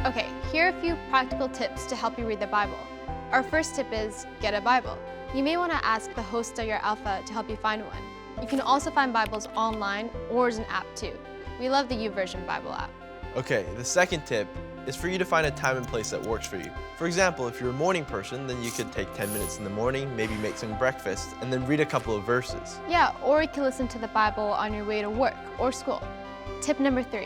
Okay, here are a few practical tips to help you read the Bible. Our first tip is get a Bible. You may want to ask the host of your Alpha to help you find one. You can also find Bibles online or as an app too. We love the YouVersion Bible app. Okay, the second tip is for you to find a time and place that works for you. For example, if you're a morning person, then you could take 10 minutes in the morning, maybe make some breakfast, and then read a couple of verses. Yeah, or you can listen to the Bible on your way to work or school. Tip number 3,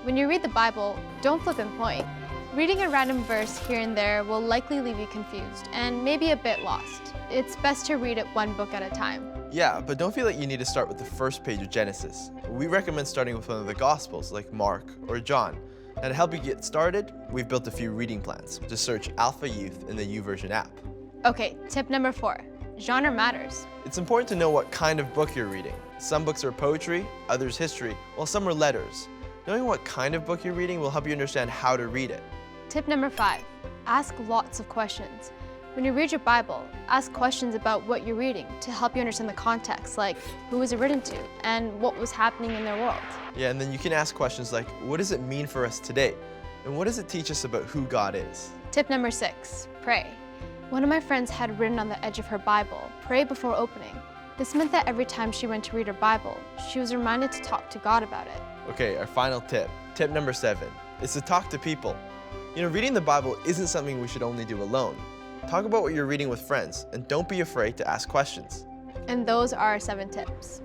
when you read the Bible, don't flip and point. Reading a random verse here and there will likely leave you confused and maybe a bit lost. It's best to read it one book at a time. Yeah, but don't feel like you need to start with the first page of Genesis. We recommend starting with one of the Gospels, like Mark or John. Now to help you get started, we've built a few reading plans. Just search Alpha Youth in the YouVersion app. Okay, tip number 4, genre matters. It's important to know what kind of book you're reading. Some books are poetry, others history, while some are letters. Knowing what kind of book you're reading will help you understand how to read it. Tip number 5, ask lots of questions. When you read your Bible, ask questions about what you're reading to help you understand the context, like who was it written to and what was happening in their world. Yeah, and then you can ask questions like, what does it mean for us today? And what does it teach us about who God is? Tip number 6, pray. One of my friends had written on the edge of her Bible, pray before opening. This meant that every time she went to read her Bible, she was reminded to talk to God about it. Okay, our final tip, tip number 7, is to talk to people. You know, reading the Bible isn't something we should only do alone. Talk about what you're reading with friends, and don't be afraid to ask questions. And those are our 7 tips.